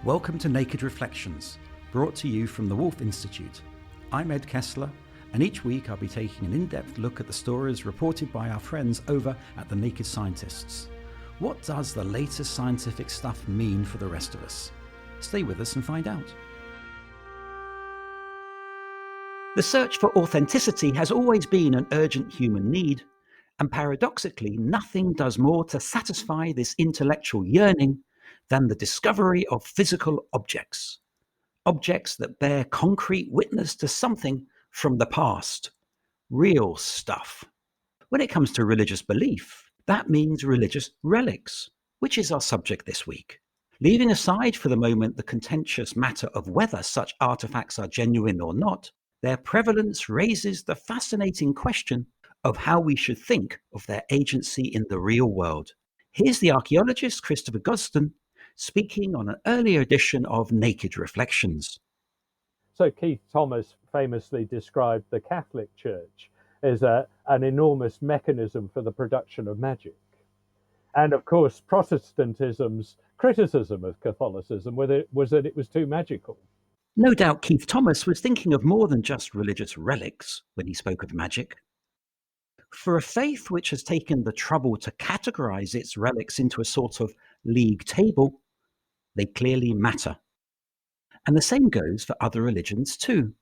Welcome to Naked Reflections, brought to you from the Wolf Institute. I'm Ed Kessler, and each week I'll be taking an in-depth look at the stories reported by our friends over at the Naked Scientists. What does the latest scientific stuff mean for the rest of us? Stay with us and find out. The search for authenticity has always been an urgent human need, and paradoxically, nothing does more to satisfy this intellectual yearning than the discovery of physical objects. Objects that bear concrete witness to something from the past. Real stuff. When it comes to religious belief, that means religious relics, which is our subject this week. Leaving aside for the moment the contentious matter of whether such artifacts are genuine or not, their prevalence raises the fascinating question of how we should think of their agency in the real world. Here's the archaeologist Christopher Gosden speaking on an earlier edition of Naked Reflections. So Keith Thomas famously described the Catholic Church as an enormous mechanism for the production of magic. And of course, Protestantism's criticism of Catholicism was that it was too magical. No doubt Keith Thomas was thinking of more than just religious relics when he spoke of magic. For a faith which has taken the trouble to categorize its relics into a sort of league table, they clearly matter. And the same goes for other religions too.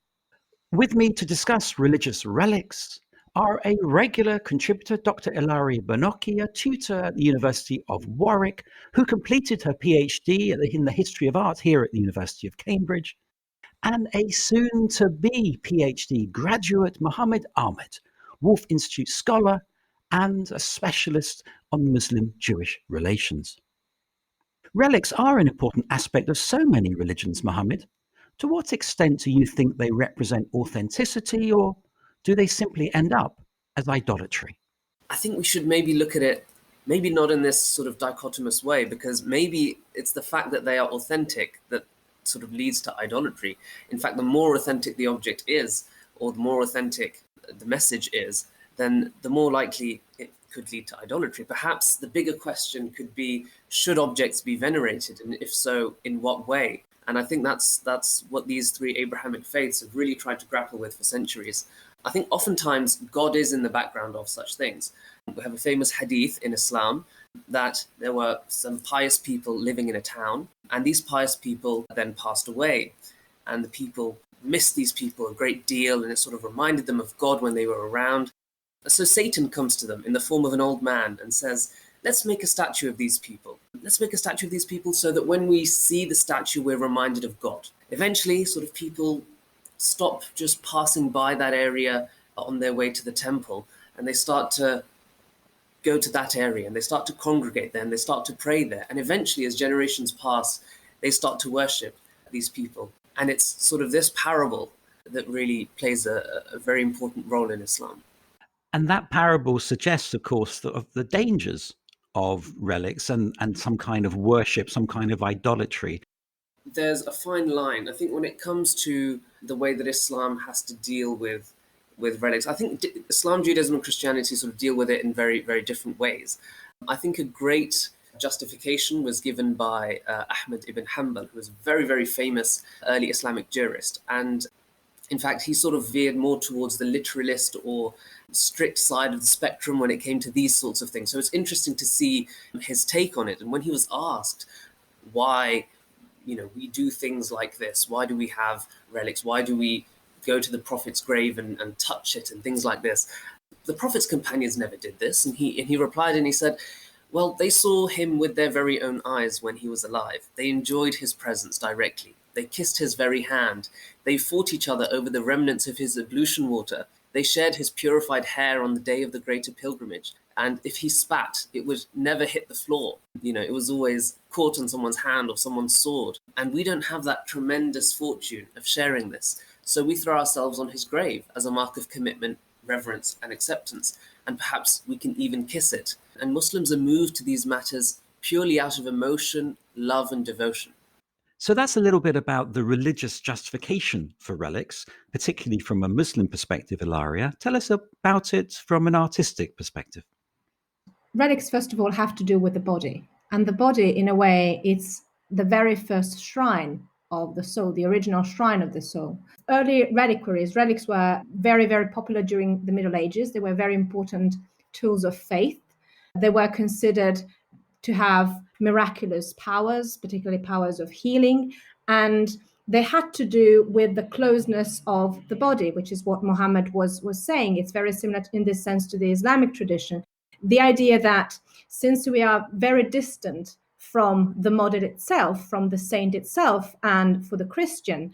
With me to discuss religious relics are a regular contributor, Dr. Ilaria Bernocchi, a tutor at the University of Warwick, who completed her PhD in the history of art here at the University of Cambridge, and a soon-to-be PhD graduate, Mohammed Ahmed, Wolf Institute scholar and a specialist on Muslim-Jewish relations. Relics are an important aspect of so many religions, Mohammed. To what extent do you think they represent authenticity, or do they simply end up as idolatry? I think we should maybe look at it, maybe not in this sort of dichotomous way, because maybe it's the fact that they are authentic that sort of leads to idolatry. In fact, the more authentic the object is, or the more authentic the message is, then the more likely it could lead to idolatry. Perhaps the bigger question could be, should objects be venerated? And if so, in what way? And I think that's what these three Abrahamic faiths have really tried to grapple with for centuries. I think oftentimes God is in the background of such things. We have a famous hadith in Islam that there were some pious people living in a town, and these pious people then passed away. And the people missed these people a great deal, and it sort of reminded them of God when they were around. So Satan comes to them in the form of an old man and says, let's make a statue of these people. Let's make a statue of these people so that when we see the statue, we're reminded of God. Eventually, sort of people stop just passing by that area on their way to the temple, and they start to go to that area, and they start to congregate there, and they start to pray there. And eventually, as generations pass, they start to worship these people. And it's sort of this parable that really plays a very important role in Islam. And that parable suggests, of course, of the dangers of relics and some kind of worship, some kind of idolatry. There's a fine line. I think when it comes to the way that Islam has to deal with relics, I think Islam, Judaism, and Christianity sort of deal with it in very, very different ways. I think a great justification was given by Ahmed ibn Hanbal, who was a very, very famous early Islamic jurist. And in fact, he sort of veered more towards the literalist or strict side of the spectrum when it came to these sorts of things. So it's interesting to see his take on it. And when he was asked why, we do things like this, why do we have relics? Why do we go to the Prophet's grave and touch it and things like this? The Prophet's companions never did this. And he replied and he said, well, they saw him with their very own eyes when he was alive. They enjoyed his presence directly. They kissed his very hand. They fought each other over the remnants of his ablution water. They shared his purified hair on the day of the greater pilgrimage. And if he spat, it would never hit the floor. It was always caught on someone's hand or someone's sword. And we don't have that tremendous fortune of sharing this. So we throw ourselves on his grave as a mark of commitment, reverence, and acceptance. And perhaps we can even kiss it. And Muslims are moved to these matters purely out of emotion, love, and devotion. So that's a little bit about the religious justification for relics, particularly from a Muslim perspective, Ilaria. Tell us about it from an artistic perspective. Relics, first of all, have to do with the body. And the body, in a way, it's the very first shrine of the soul, the original shrine of the soul. Early relics were very, very popular during the Middle Ages. They were very important tools of faith. They were considered to have miraculous powers, particularly powers of healing, and they had to do with the closeness of the body, which is what Muhammad was saying. It's very similar in this sense to the Islamic tradition. The idea that since we are very distant from the model itself, from the saint itself, and for the Christian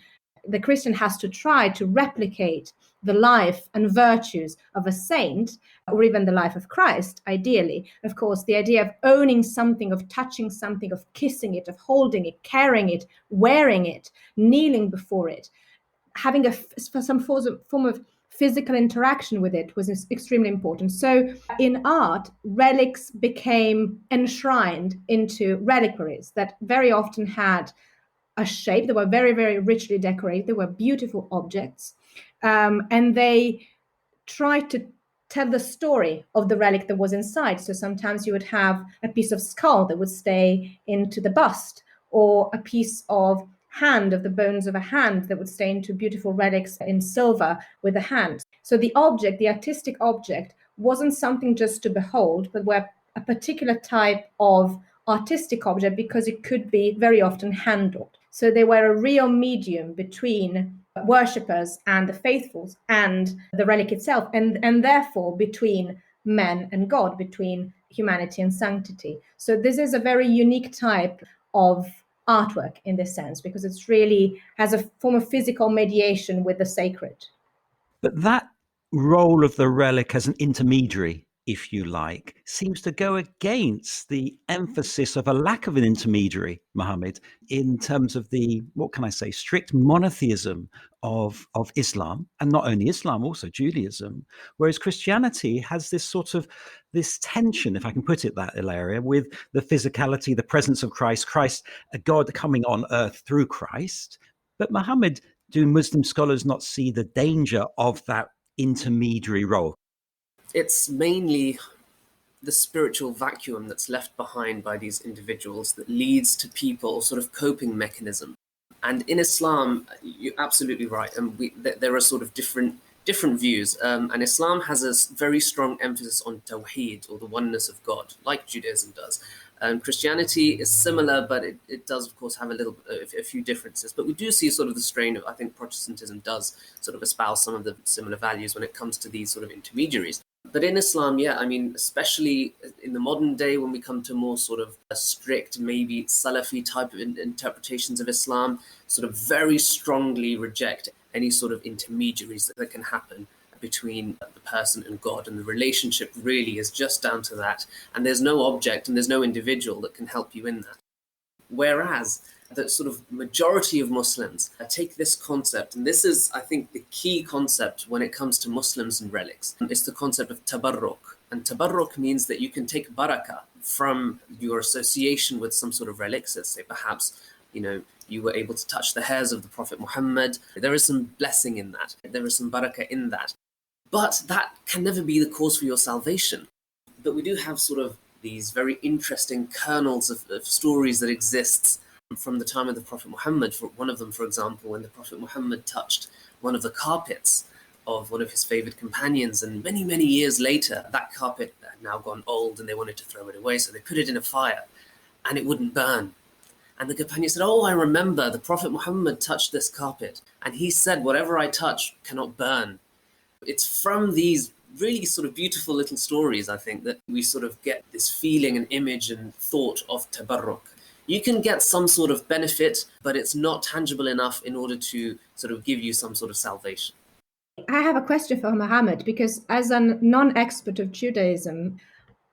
has to try to replicate the life and virtues of a saint, or even the life of Christ, ideally. Of course, the idea of owning something, of touching something, of kissing it, of holding it, carrying it, wearing it, kneeling before it, having some form of physical interaction with it was extremely important. So in art, relics became enshrined into reliquaries that very often had a shape. They were very, very richly decorated. They were beautiful objects. And they tried to tell the story of the relic that was inside. So sometimes you would have a piece of skull that would stay into the bust, or a piece of hand, of the bones of a hand, that would stay into beautiful relics in silver with a hand. So the object, the artistic object, wasn't something just to behold, but were a particular type of artistic object because it could be very often handled. So they were a real medium between worshippers and the faithfuls and the relic itself, and therefore between man and God, between humanity and sanctity. So this is a very unique type of artwork in this sense, because it's really has a form of physical mediation with the sacred. But that role of the relic as an intermediary, if you like, seems to go against the emphasis of a lack of an intermediary, Mohammed, in terms of the, what can I say, strict monotheism of Islam, and not only Islam, also Judaism, whereas Christianity has this sort of, this tension, if I can put it that, Ilaria, with the physicality, the presence of Christ, a God coming on earth through Christ. But Mohammed, do Muslim scholars not see the danger of that intermediary role? It's mainly the spiritual vacuum that's left behind by these individuals that leads to people sort of coping mechanism. And in Islam, you're absolutely right. And there are sort of different views. And Islam has a very strong emphasis on tawheed, or the oneness of God, like Judaism does. Christianity is similar, but it does, of course, have a few differences. But we do see sort of the strain of, I think Protestantism does sort of espouse some of the similar values when it comes to these sort of intermediaries. But in Islam, yeah, I mean, especially in the modern day, when we come to more sort of a strict, maybe Salafi type of interpretations of Islam, sort of very strongly reject any sort of intermediaries that can happen between the person and God. And the relationship really is just down to that. And there's no object and there's no individual that can help you in that. Whereas the sort of majority of Muslims take this concept, and this is, I think, the key concept when it comes to Muslims and relics. It's the concept of tabarruk. And tabarruk means that you can take barakah from your association with some sort of relics. Let's say perhaps, you were able to touch the hairs of the Prophet Muhammad. There is some blessing in that. There is some barakah in that. But that can never be the cause for your salvation. But we do have sort of these very interesting kernels of stories that exists from the time of the Prophet Muhammad. For one of them, for example, when the Prophet Muhammad touched one of the carpets of one of his favored companions, and many, many years later, that carpet had now gone old and they wanted to throw it away, so they put it in a fire and it wouldn't burn. And the companion said, "Oh, I remember the Prophet Muhammad touched this carpet, and he said, whatever I touch cannot burn." It's from these really sort of beautiful little stories, I think, that we sort of get this feeling and image and thought of tabarruk. You can get some sort of benefit, but it's not tangible enough in order to sort of give you some sort of salvation. I have a question for Mohammed, because as a non-expert of Judaism,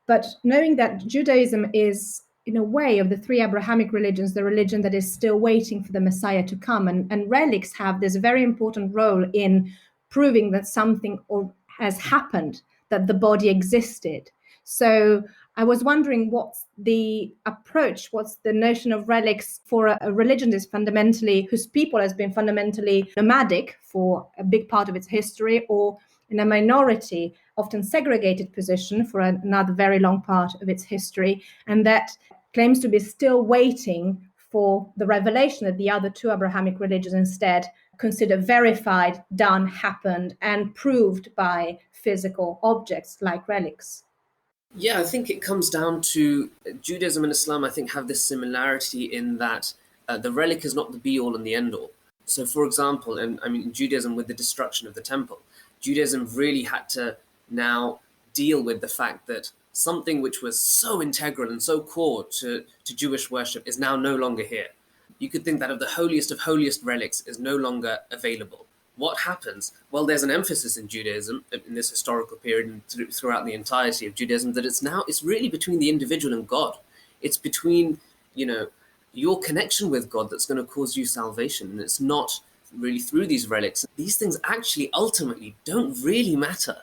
but knowing that Judaism is, in a way, of the three Abrahamic religions, the religion that is still waiting for the Messiah to come, and relics have this very important role in proving that something has happened, that the body existed. So I was wondering, what's the approach, what's the notion of relics for a religion that's fundamentally, whose people has been fundamentally nomadic for a big part of its history, or in a minority, often segregated position for another very long part of its history, and that claims to be still waiting for the revelation that the other two Abrahamic religions instead consider verified, done, happened, and proved by physical objects like relics. Yeah, I think it comes down to Judaism and Islam, I think, have this similarity in that the relic is not the be all and the end all. So, for example, and I mean, Judaism, with the destruction of the temple, Judaism really had to now deal with the fact that something which was so integral and so core to Jewish worship is now no longer here. You could think that of holiest relics is no longer available. What happens? Well, there's an emphasis in Judaism in this historical period and throughout the entirety of Judaism that it's really between the individual and God. It's between, your connection with God that's going to cause you salvation. And it's not really through these relics. These things actually ultimately don't really matter.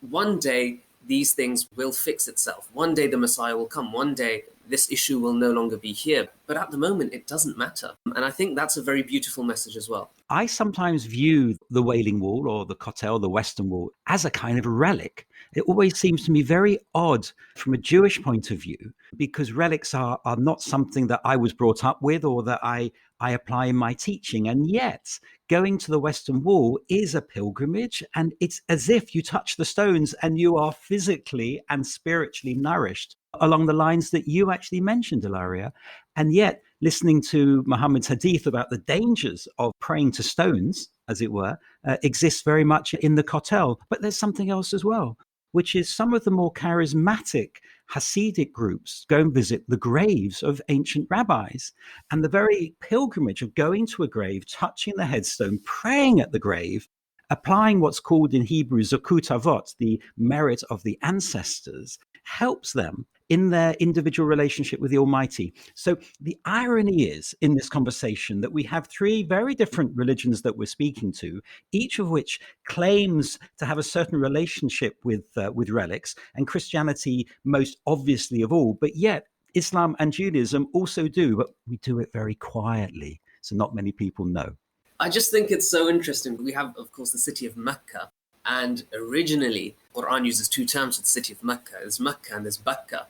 One day, these things will fix itself. One day the Messiah will come. One day this issue will no longer be here. But at the moment, it doesn't matter. And I think that's a very beautiful message as well. I sometimes view the Wailing Wall or the Kotel, the Western Wall, as a kind of a relic. It always seems to me very odd from a Jewish point of view, because relics are not something that I was brought up with or that I apply in my teaching. And yet, going to the Western Wall is a pilgrimage, and it's as if you touch the stones and you are physically and spiritually nourished along the lines that you actually mentioned, Ilaria. And yet, listening to Muhammad's hadith about the dangers of praying to stones, as it were, exists very much in the Kotel. But there's something else as well, which is some of the more charismatic Hasidic groups go and visit the graves of ancient rabbis. And the very pilgrimage of going to a grave, touching the headstone, praying at the grave, applying what's called in Hebrew zakut avot, the merit of the ancestors, helps them in their individual relationship with the Almighty. So the irony is in this conversation that we have three very different religions that we're speaking to, each of which claims to have a certain relationship with relics, and Christianity most obviously of all, but yet Islam and Judaism also do, but we do it very quietly, so not many people know. I just think it's so interesting. We have, of course, the city of Mecca. And originally, Quran uses two terms for the city of Mecca. There's Mecca and there's Bakka.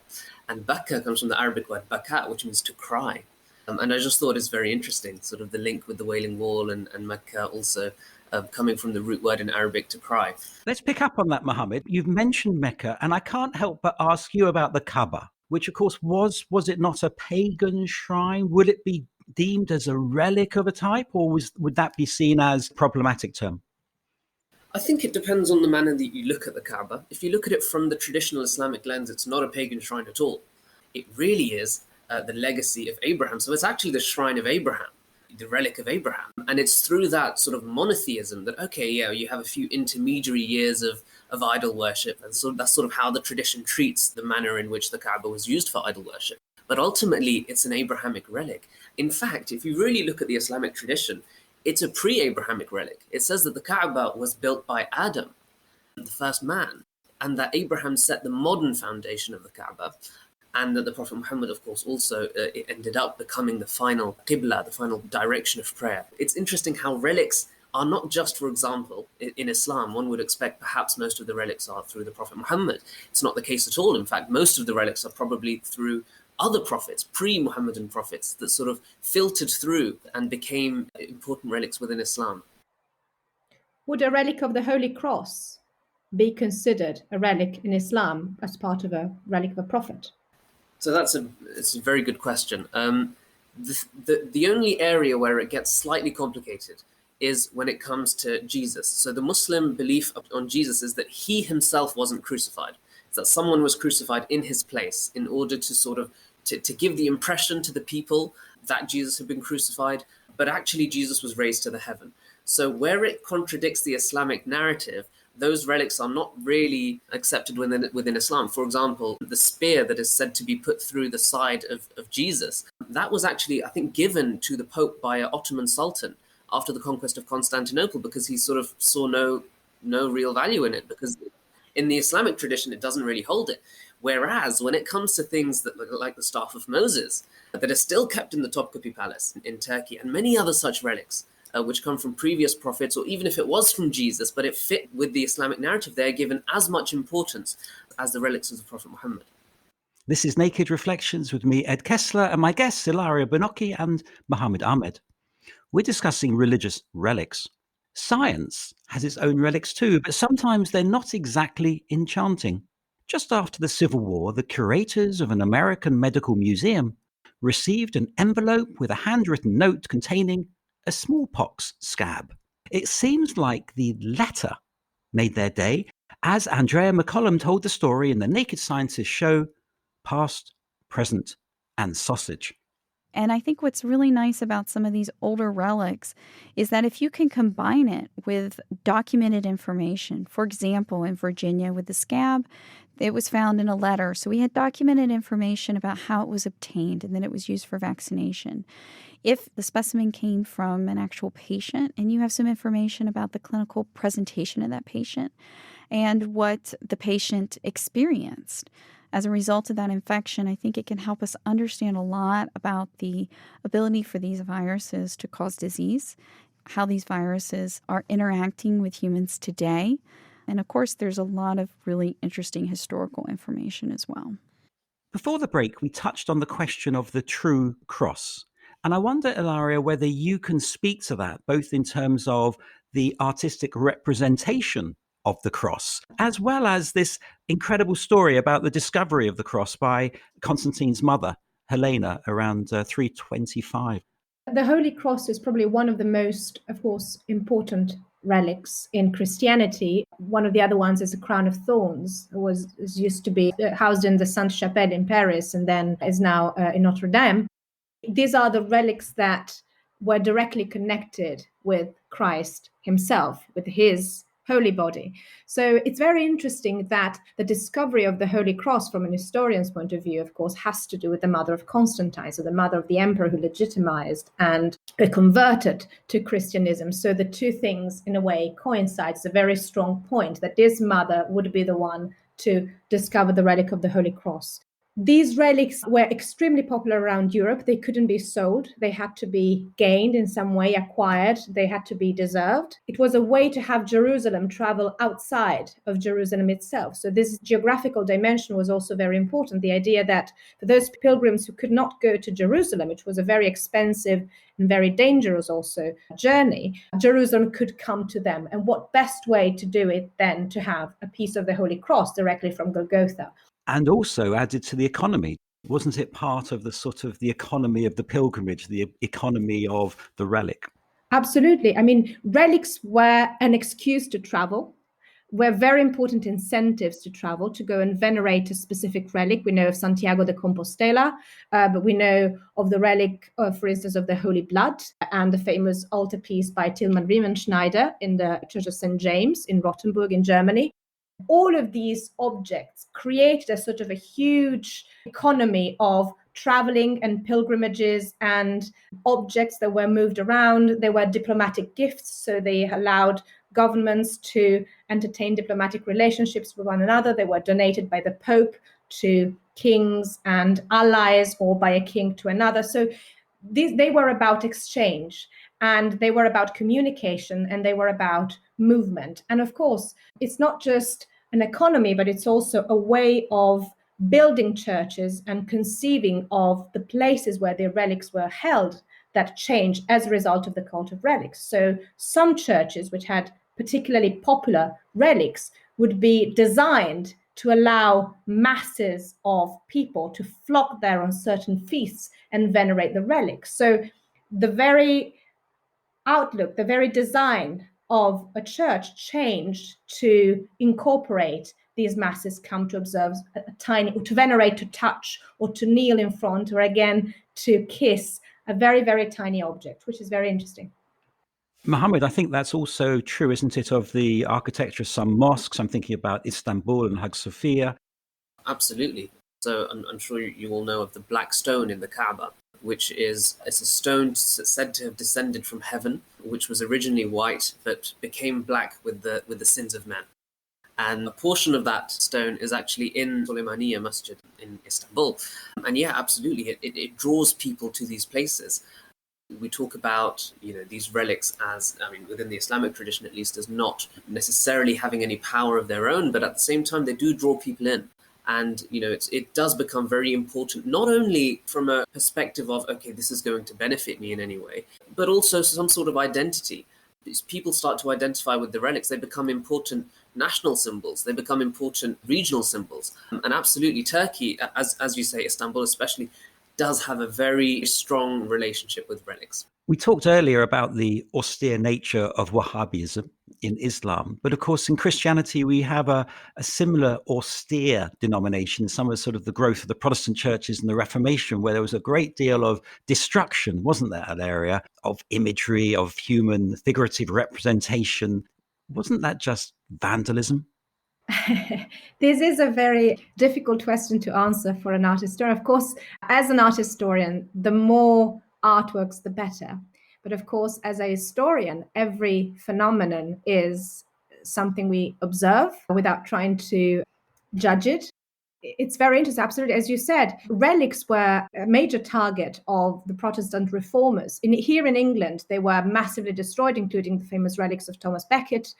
And Bakka comes from the Arabic word baka, which means to cry. And I just thought it's very interesting, sort of the link with the Wailing Wall and Mecca also coming from the root word in Arabic to cry. Let's pick up on that, Mohammed. You've mentioned Mecca, and I can't help but ask you about the Kaaba, which, of course, was it not a pagan shrine? Would it be deemed as a relic of a type, or would that be seen as a problematic term? I think it depends on the manner that you look at the Kaaba. If you look at it from the traditional Islamic lens, it's not a pagan shrine at all. It really is the legacy of Abraham. So it's actually the shrine of Abraham, the relic of Abraham. And it's through that sort of monotheism that, okay, yeah, you have a few intermediary years of idol worship. And so that's sort of how the tradition treats the manner in which the Kaaba was used for idol worship. But ultimately, it's an Abrahamic relic. In fact, if you really look at the Islamic tradition, it's a pre-Abrahamic relic. It says that the Kaaba was built by Adam, the first man, and that Abraham set the modern foundation of the Kaaba, and that the Prophet Muhammad, of course, also it ended up becoming the final qibla, the final direction of prayer. It's interesting how relics are not just, for example, in Islam, one would expect perhaps most of the relics are through the Prophet Muhammad. It's not the case at all. In fact, most of the relics are probably through other prophets, pre-Muhammadan prophets, that sort of filtered through and became important relics within Islam. Would a relic of the Holy Cross be considered a relic in Islam as part of a relic of a prophet? So it's a very good question. The only area where it gets slightly complicated is when it comes to Jesus. So the Muslim belief on Jesus is that he himself wasn't crucified. It's that someone was crucified in his place in order to sort of to give the impression to the people that Jesus had been crucified, but actually Jesus was raised to the heaven. So where it contradicts the Islamic narrative, those relics are not really accepted within Islam. For example, the spear that is said to be put through the side of Jesus, that was actually, I think, given to the Pope by an Ottoman Sultan after the conquest of Constantinople, because he sort of saw no real value in it, because in the Islamic tradition, it doesn't really hold it. Whereas when it comes to things that look like the Staff of Moses, that are still kept in the Topkapi Palace in Turkey, and many other such relics, which come from previous prophets, or even if it was from Jesus, but it fit with the Islamic narrative, they're given as much importance as the relics of the Prophet Muhammad. This is Naked Reflections with me, Ed Kessler, and my guests, Ilaria Benocchi and Mohammed Ahmed. We're discussing religious relics. Science has its own relics too, but sometimes they're not exactly enchanting. Just after the Civil War, the curators of an American medical museum received an envelope with a handwritten note containing a smallpox scab. It seems like the letter made their day, as Andrea McCollum told the story in the Naked Scientist show, Past, Present, and Sausage. And I think what's really nice about some of these older relics is that if you can combine it with documented information, for example, in Virginia with the scab, it was found in a letter. So we had documented information about how it was obtained and then it was used for vaccination. If the specimen came from an actual patient and you have some information about the clinical presentation of that patient and what the patient experienced as a result of that infection, I think it can help us understand a lot about the ability for these viruses to cause disease, how these viruses are interacting with humans today. And of course, there's a lot of really interesting historical information as well. Before the break, we touched on the question of the true cross. And I wonder, Ilaria, whether you can speak to that, both in terms of the artistic representation of the cross, as well as this incredible story about the discovery of the cross by Constantine's mother, Helena, around 325. The Holy Cross is probably one of the most, of course, important relics in Christianity. One of the other ones is a crown of thorns. It used to be housed in the Sainte-Chapelle in Paris and then is now in Notre Dame. These are the relics that were directly connected with Christ himself, with his holy body. So it's very interesting that the discovery of the Holy Cross from an historian's point of view, of course, has to do with the mother of Constantine, so the mother of the emperor who legitimized and converted to Christianism. So the two things, in a way, coincide. It's a very strong point that this mother would be the one to discover the relic of the Holy Cross. These relics were extremely popular around Europe. They couldn't be sold. They had to be gained in some way, acquired. They had to be deserved. It was a way to have Jerusalem travel outside of Jerusalem itself. So this geographical dimension was also very important. The idea that for those pilgrims who could not go to Jerusalem, which was a very expensive and very dangerous also journey, Jerusalem could come to them. And what best way to do it than to have a piece of the Holy Cross directly from Golgotha? And also added to the economy. Wasn't it part of the sort of the economy of the pilgrimage, the economy of the relic? Absolutely. I mean, relics were an excuse to travel, were very important incentives to travel, to go and venerate a specific relic. We know of Santiago de Compostela, but we know of the relic, for instance, of the Holy Blood and the famous altarpiece by Tilman Riemenschneider in the Church of St. James in Rothenburg in Germany. All of these objects created a sort of a huge economy of traveling and pilgrimages and objects that were moved around. They were diplomatic gifts, so they allowed governments to entertain diplomatic relationships with one another. They were donated by the Pope to kings and allies or by a king to another. So they were about exchange. And they were about communication and they were about movement. And of course, it's not just an economy, but it's also a way of building churches and conceiving of the places where the relics were held that changed as a result of the cult of relics. So some churches which had particularly popular relics would be designed to allow masses of people to flock there on certain feasts and venerate the relics. So the very outlook, the very design of a church changed to incorporate these masses come to observe a tiny, to venerate, to touch, or to kneel in front, or again, to kiss a very, very tiny object, which is very interesting. Mohammed, I think that's also true, isn't it, of the architecture of some mosques? I'm thinking about Istanbul and Hagia Sophia. Absolutely. So I'm sure you all know of the black stone in the Kaaba, which is a stone said to have descended from heaven, which was originally white but became black with the sins of men. And a portion of that stone is actually in Suleymaniye Masjid in Istanbul. And yeah, absolutely, it draws people to these places. We talk about, these relics as, within the Islamic tradition at least, as not necessarily having any power of their own, but at the same time, they do draw people in. And it does become very important, not only from a perspective of, okay, this is going to benefit me in any way, but also some sort of identity. As people start to identify with the relics, they become important national symbols, they become important regional symbols. And absolutely, Turkey, as you say, Istanbul especially, does have a very strong relationship with relics. We talked earlier about the austere nature of Wahhabism in Islam, but of course in Christianity we have a similar austere denomination, some of sort of the growth of the Protestant churches and the Reformation, where there was a great deal of destruction, wasn't there, an area of imagery, of human figurative representation. Wasn't that just vandalism? This is a very difficult question to answer for an art historian. Of course, as an art historian, the more artworks, the better. But of course, as a historian, every phenomenon is something we observe without trying to judge it. It's very interesting, absolutely. As you said, relics were a major target of the Protestant reformers. Here in England, they were massively destroyed, including the famous relics of Thomas Becket.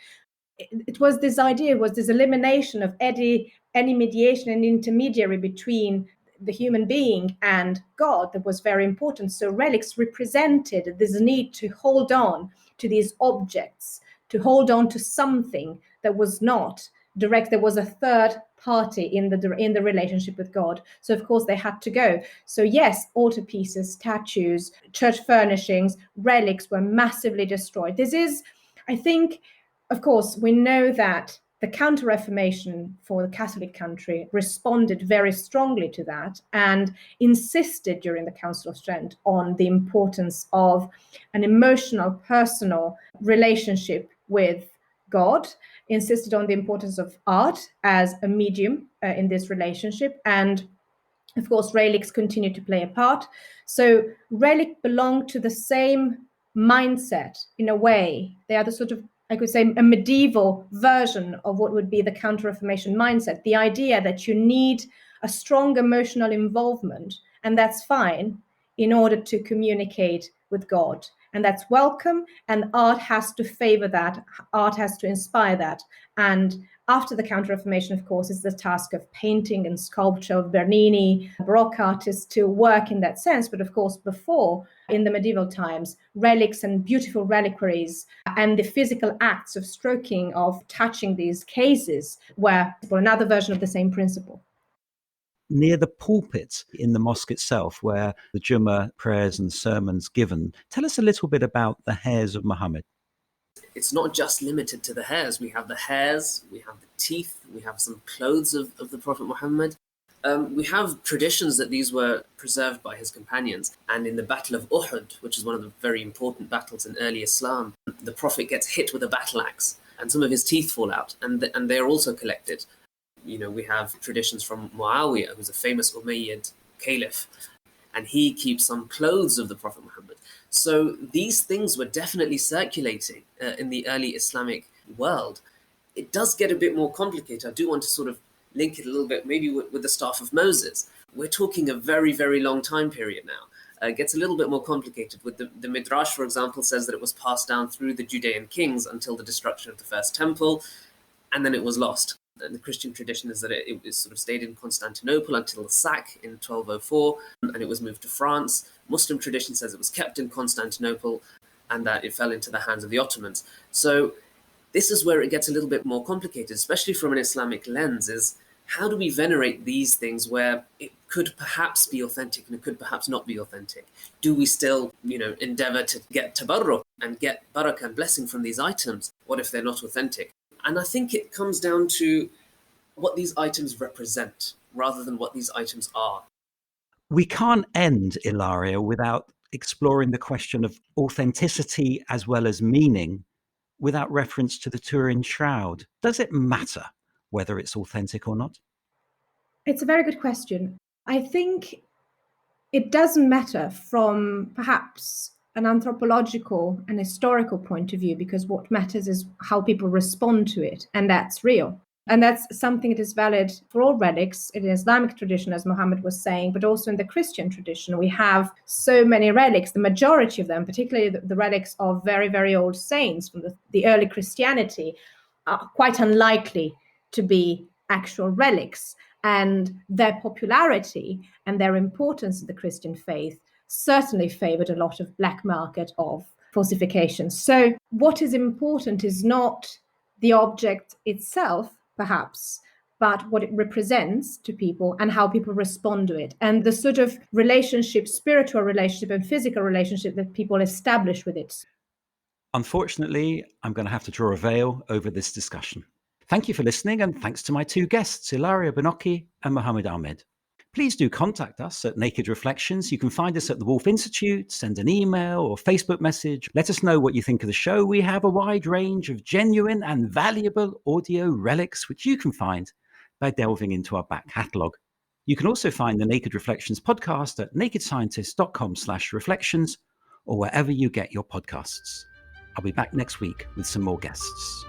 It was this idea, was this elimination of any mediation and intermediary between the human being and God that was very important. So relics represented this need to hold on to these objects, to hold on to something that was not direct. There was a third party in the relationship with God. So of course they had to go. So yes, altarpieces, statues, church furnishings, relics were massively destroyed. This is, I think, of course, we know that the Counter-Reformation for the Catholic country responded very strongly to that and insisted during the Council of Trent on the importance of an emotional, personal relationship with God, insisted on the importance of art as a medium in this relationship. And of course, relics continue to play a part. So relics belong to the same mindset in a way. They are the sort of, I could say, a medieval version of what would be the Counter-Reformation mindset. The idea that you need a strong emotional involvement, and that's fine, in order to communicate with God. And that's welcome, and art has to favor that. Art has to inspire that. And after the Counter-Reformation, of course, is the task of painting and sculpture, of Bernini, Baroque artists to work in that sense. But of course, before, in the medieval times, relics and beautiful reliquaries and the physical acts of stroking, of touching these cases were another version of the same principle. Near the pulpit in the mosque itself, where the Jummah prayers and sermons given, tell us a little bit about the hairs of Muhammad. It's not just limited to the hairs. We have the hairs, we have the teeth, we have some clothes of the Prophet Muhammad. We have traditions that these were preserved by his companions. And in the Battle of Uhud, which is one of the very important battles in early Islam, the Prophet gets hit with a battle axe and some of his teeth fall out, and they are also collected. We have traditions from Muawiyah, who's a famous Umayyad caliph, and he keeps some clothes of the Prophet Muhammad. So these things were definitely circulating in the early Islamic world. It does get a bit more complicated. I do want to sort of link it a little bit, maybe with the staff of Moses. We're talking a very, very long time period now. It gets a little bit more complicated. With the Midrash, for example, says that it was passed down through the Judean kings until the destruction of the first temple, and then it was lost. And the Christian tradition is that it sort of stayed in Constantinople until the sack in 1204, and it was moved to France. Muslim tradition says it was kept in Constantinople and that it fell into the hands of the Ottomans. So this is where it gets a little bit more complicated, especially from an Islamic lens, is how do we venerate these things where it could perhaps be authentic and it could perhaps not be authentic? Do we still, endeavor to get tabarruk and get barakah and blessing from these items? What if they're not authentic? And I think it comes down to what these items represent rather than what these items are. We can't end, Ilaria, without exploring the question of authenticity as well as meaning without reference to the Turin Shroud. Does it matter whether it's authentic or not? It's a very good question. I think it doesn't matter from perhaps an anthropological and historical point of view, because what matters is how people respond to it, and that's real. And that's something that is valid for all relics in the Islamic tradition, as Muhammad was saying, but also in the Christian tradition. We have so many relics, the majority of them, particularly the relics of very, very old saints from the early Christianity, are quite unlikely to be actual relics. and their popularity and their importance in the Christian faith certainly favored a lot of black market of falsification. So what is important is not the object itself, perhaps, but what it represents to people and how people respond to it, and the sort of relationship, spiritual relationship and physical relationship that people establish with it. Unfortunately, I'm going to have to draw a veil over this discussion. Thank you for listening, and thanks to my two guests, Ilaria Benocchi and Mohammed Ahmed. Please do contact us at Naked Reflections. You can find us at the Wolf Institute, send an email or Facebook message. Let us know what you think of the show. We have a wide range of genuine and valuable audio relics, which you can find by delving into our back catalogue. You can also find the Naked Reflections podcast at nakedscientist.com/reflections or wherever you get your podcasts. I'll be back next week with some more guests.